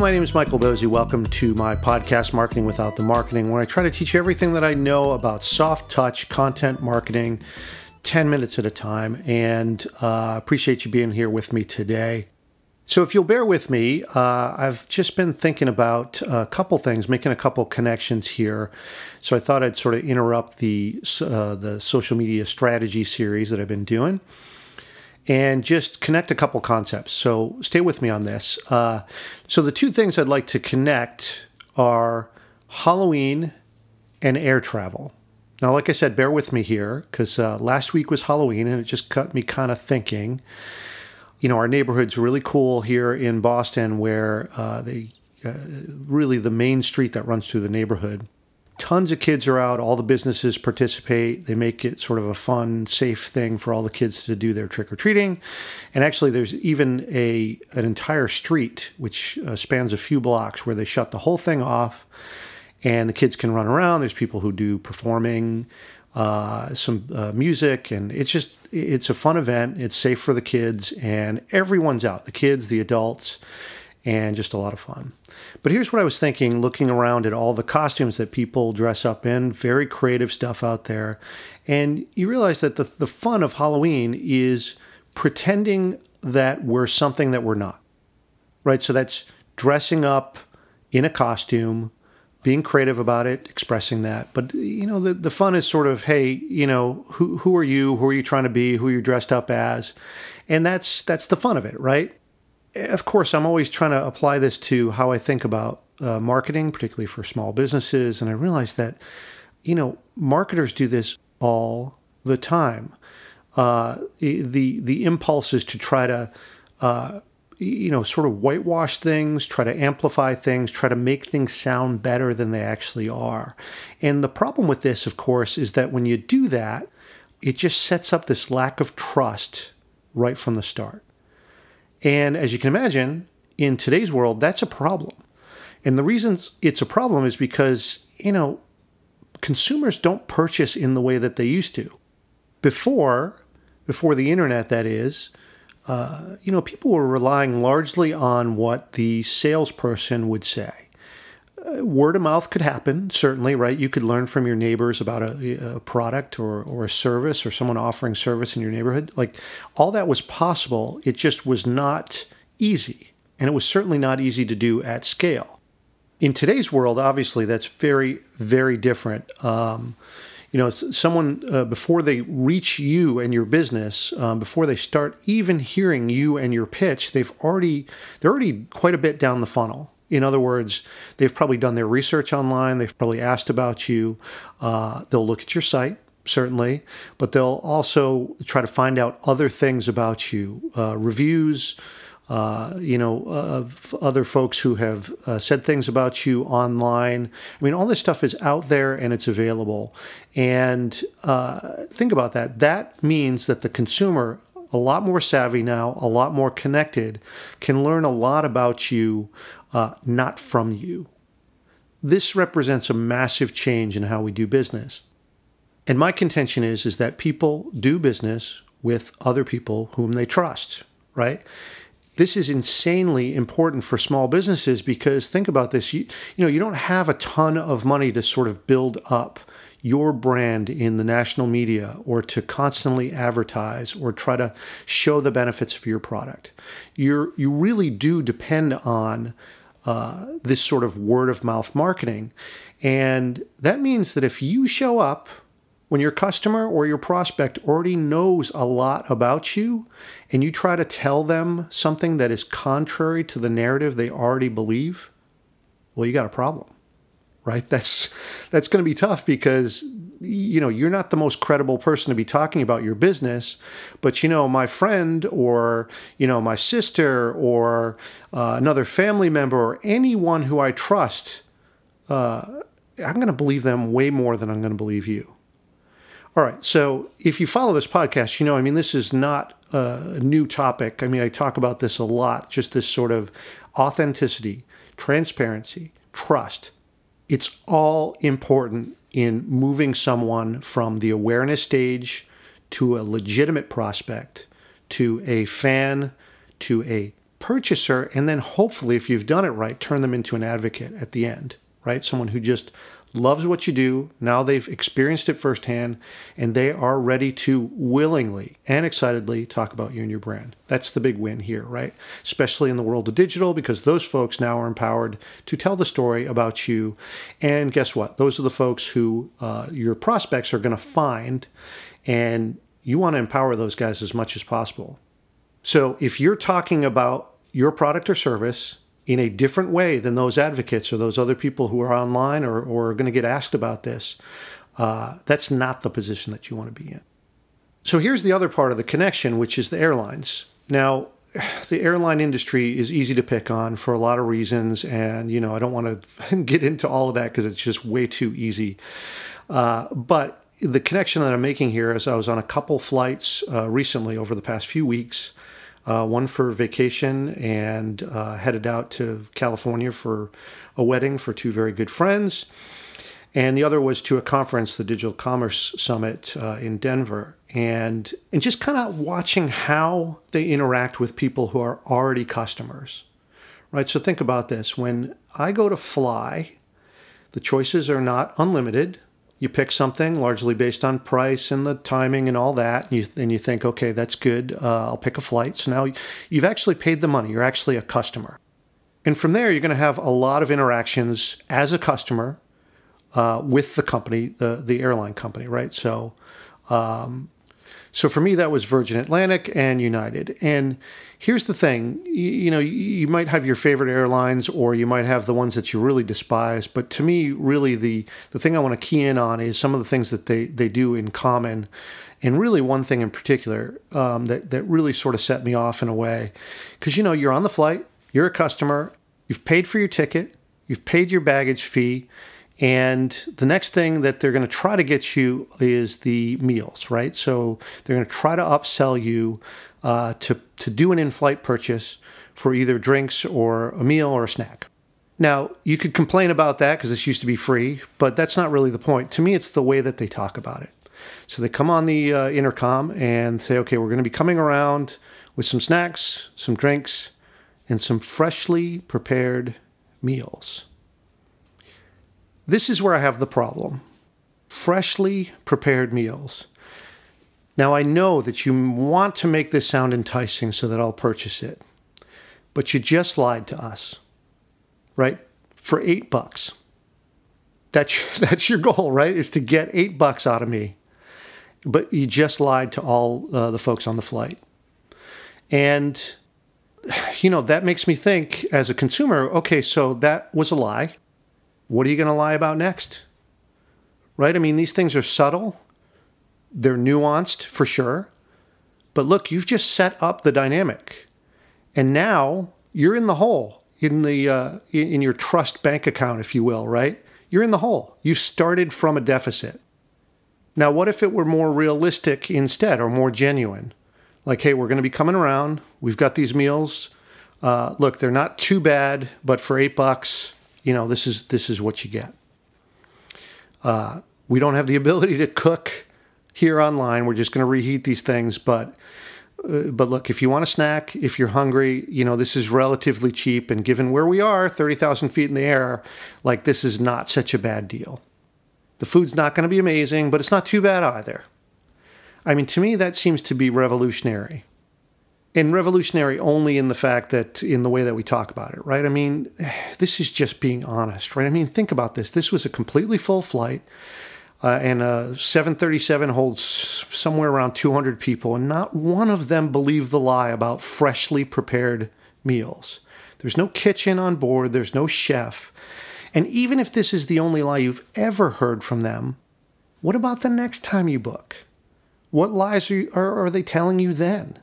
my name is Michael Bosey. Welcome to my podcast, Marketing Without the Marketing, where I try to teach you everything that I know about soft touch content marketing, 10 minutes at a time, and appreciate you being here with me today. So if you'll bear with me, I've just been thinking about a couple things, making a couple connections here. So I thought I'd sort of interrupt the social media strategy series that I've been doing and just connect a couple concepts. So stay with me on this. So the two things I'd like to connect are Halloween and air travel. Now, like I said, bear with me here because last week was Halloween and it just got me kind of thinking. You know, our neighborhood's really cool here in Boston where really the main street that runs through the neighborhood. Tons of kids are out. All the businesses participate. They make it sort of a fun, safe thing for all the kids to do their trick-or-treating. And actually, there's even an entire street, which spans a few blocks, where they shut the whole thing off and the kids can run around. There's people who do performing, some music, and it's a fun event. It's safe for the kids, and everyone's out, the kids, the adults, and just a lot of fun. But here's what I was thinking, looking around at all the costumes that people dress up in, very creative stuff out there, and you realize that the fun of Halloween is pretending that we're something that we're not, right? So that's dressing up in a costume, being creative about it, expressing that. But, you know, the fun is sort of, hey, you know, who are you? Who are you trying to be? Who are you dressed up as? And that's the fun of it, right? Of course, I'm always trying to apply this to how I think about marketing, particularly for small businesses. And I realized that, you know, marketers do this all the time. The impulse is to try to sort of whitewash things, try to amplify things, try to make things sound better than they actually are. And the problem with this, of course, is that when you do that, it just sets up this lack of trust right from the start. And as you can imagine, in today's world, that's a problem. And the reason it's a problem is because, you know, consumers don't purchase in the way that they used to. Before the internet, that is, people were relying largely on what the salesperson would say. Word of mouth could happen, certainly, right? You could learn from your neighbors about a product or a service or someone offering service in your neighborhood. Like, all that was possible. It just was not easy. And it was certainly not easy to do at scale. In today's world, obviously, that's very, very different. Someone, before they reach you and your business, before they start even hearing you and your pitch, they're already quite a bit down the funnel. In other words, they've probably done their research online. They've probably asked about you. They'll look at your site, certainly, but they'll also try to find out other things about you, reviews, of other folks who have said things about you online. I mean, all this stuff is out there and it's available. And think about that. That means that the consumer, a lot more savvy now, a lot more connected, can learn a lot about you, not from you. This represents a massive change in how we do business. And my contention is that people do business with other people whom they trust, right? This is insanely important for small businesses because think about this, you don't have a ton of money to sort of build up your brand in the national media or to constantly advertise or try to show the benefits of your product. You really do depend on this sort of word of mouth marketing. And that means that if you show up when your customer or your prospect already knows a lot about you and you try to tell them something that is contrary to the narrative they already believe, well, you got a problem, right? That's going to be tough because, you're not the most credible person to be talking about your business, but, my friend or, my sister or another family member or anyone who I trust, I'm going to believe them way more than I'm going to believe you. All right, so if you follow this podcast, this is not a new topic. I mean, I talk about this a lot, just this sort of authenticity, transparency, trust. It's all important in moving someone from the awareness stage to a legitimate prospect, to a fan, to a purchaser, and then hopefully, if you've done it right, turn them into an advocate at the end, right? Someone who just loves what you do. Now they've experienced it firsthand, and they are ready to willingly and excitedly talk about you and your brand. That's the big win here, right? Especially in the world of digital, because those folks now are empowered to tell the story about you. And guess what? Those are the folks who your prospects are going to find, and you want to empower those guys as much as possible. So if you're talking about your product or service in a different way than those advocates or those other people who are online or are going to get asked about this, that's not the position that you want to be in. So here's the other part of the connection, which is the airlines. Now, the airline industry is easy to pick on for a lot of reasons, and I don't want to get into all of that because it's just way too easy. But the connection that I'm making here is I was on a couple flights recently over the past few weeks, one for vacation and headed out to California for a wedding for two very good friends. And the other was to a conference, the Digital Commerce Summit in Denver. And just kind of watching how they interact with people who are already customers, right? So think about this. When I go to fly, the choices are not unlimited. You pick something largely based on price and the timing and all that. And you think, okay, that's good. I'll pick a flight. So now you've actually paid the money. You're actually a customer. And from there, you're going to have a lot of interactions as a customer with the company, the airline company, right? So for me, that was Virgin Atlantic and United. And here's the thing, you might have your favorite airlines or you might have the ones that you really despise. But to me, really, the thing I want to key in on is some of the things that they do in common. And really one thing in particular that really sort of set me off in a way. Because, you're on the flight, you're a customer, you've paid for your ticket, you've paid your baggage fee, and the next thing that they're going to try to get you is the meals, right? So they're going to try to upsell you to do an in-flight purchase for either drinks or a meal or a snack. Now, you could complain about that because this used to be free, but that's not really the point. To me, it's the way that they talk about it. So they come on the intercom and say, okay, we're going to be coming around with some snacks, some drinks, and some freshly prepared meals. This is where I have the problem. Freshly prepared meals. Now, I know that you want to make this sound enticing so that I'll purchase it, but you just lied to us, right? For $8. That's your goal, right? Is to get $8 out of me. But you just lied to all the folks on the flight. And, that makes me think as a consumer, okay, so that was a lie. What are you going to lie about next? Right? I mean, these things are subtle. They're nuanced for sure. But look, you've just set up the dynamic. And now you're in the hole in your trust bank account, if you will, right? You're in the hole. You started from a deficit. Now, what if it were more realistic instead or more genuine? Like, hey, we're going to be coming around. We've got these meals. Look, they're not too bad, but for $8, this is what you get. We don't have the ability to cook here online. We're just going to reheat these things. But look, if you want a snack, if you're hungry, this is relatively cheap. And given where we are, 30,000 feet in the air, like this is not such a bad deal. The food's not going to be amazing, but it's not too bad either. I mean, to me, that seems to be revolutionary. And revolutionary only in the fact that, in the way that we talk about it, right? I mean, this is just being honest, right? I mean, think about this. This was a completely full flight, and a 737 holds somewhere around 200 people, and not one of them believed the lie about freshly prepared meals. There's no kitchen on board. There's no chef. And even if this is the only lie you've ever heard from them, what about the next time you book? What lies are they telling you then?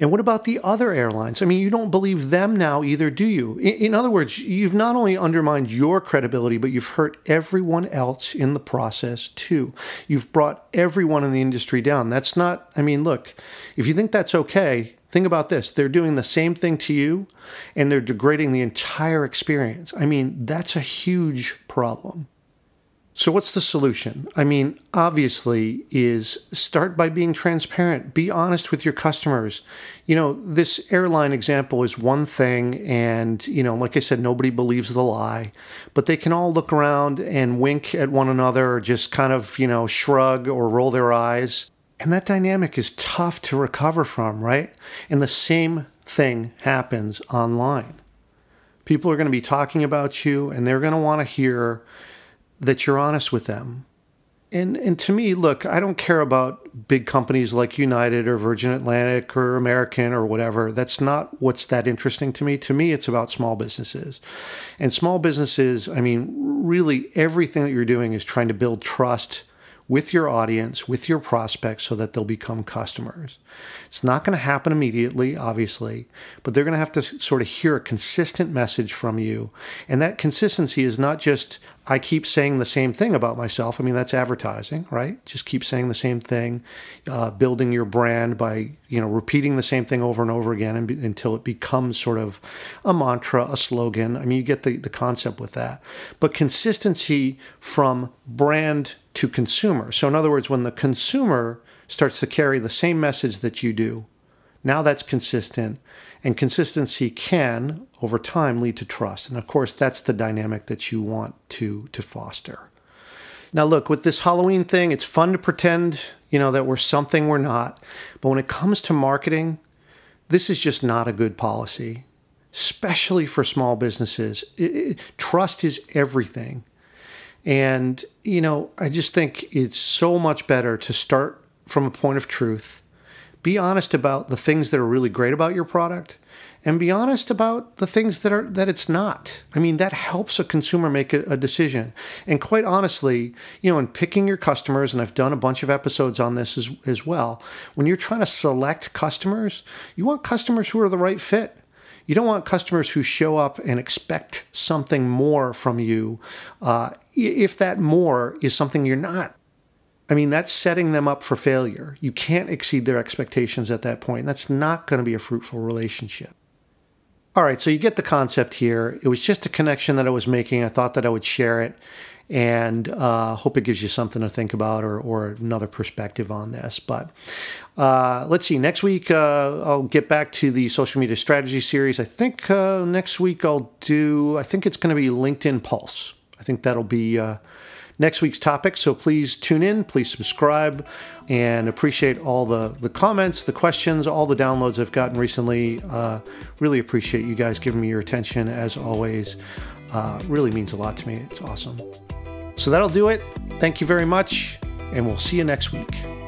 And what about the other airlines? I mean, you don't believe them now either, do you? In other words, you've not only undermined your credibility, but you've hurt everyone else in the process too. You've brought everyone in the industry down. That's not, I mean, look, if you think that's okay, think about this. They're doing the same thing to you, and they're degrading the entire experience. I mean, that's a huge problem. So what's the solution? I mean, obviously, is start by being transparent. Be honest with your customers. You know, this airline example is one thing, and, you know, like I said, nobody believes the lie, but they can all look around and wink at one another or just kind of, you know, shrug or roll their eyes. And that dynamic is tough to recover from, right? And the same thing happens online. People are going to be talking about you, and they're going to want to hear that you're honest with them. And to me, look, I don't care about big companies like United or Virgin Atlantic or American or whatever. That's not what's that interesting to me. To me, it's about small businesses. And small businesses, I mean, really everything that you're doing is trying to build trust with your audience, with your prospects, so that they'll become customers. It's not going to happen immediately, obviously, but they're going to have to sort of hear a consistent message from you. And that consistency is not just, I keep saying the same thing about myself. I mean, that's advertising, right? Just keep saying the same thing, building your brand by, you know, repeating the same thing over and over again until it becomes sort of a mantra, a slogan. I mean, you get the concept with that. But consistency from brand to consumer. So in other words, when the consumer starts to carry the same message that you do, now that's consistent. And consistency can, over time, lead to trust. And of course, that's the dynamic that you want to foster. Now, look, with this Halloween thing, it's fun to pretend, you know, that we're something we're not. But when it comes to marketing, this is just not a good policy, especially for small businesses. Trust is everything. And, you know, I just think it's so much better to start from a point of truth. Be honest about the things that are really great about your product, and be honest about the things that it's not. I mean, that helps a consumer make a decision. And quite honestly, you know, in picking your customers, and I've done a bunch of episodes on this as well, when you're trying to select customers, you want customers who are the right fit. You don't want customers who show up and expect something more from you, if that more is something you're not. I mean, that's setting them up for failure. You can't exceed their expectations at that point. That's not going to be a fruitful relationship. All right, so you get the concept here. It was just a connection that I was making. I thought that I would share it, and hope it gives you something to think about or another perspective on this. But let's see. Next week, I'll get back to the social media strategy series. I think next week I think it's going to be LinkedIn Pulse. I think that'll be next week's topic. So please tune in, please subscribe, and appreciate all the comments, the questions, all the downloads I've gotten recently. Really appreciate you guys giving me your attention, as always. Really means a lot to me. It's awesome. So that'll do it. Thank you very much, and we'll see you next week.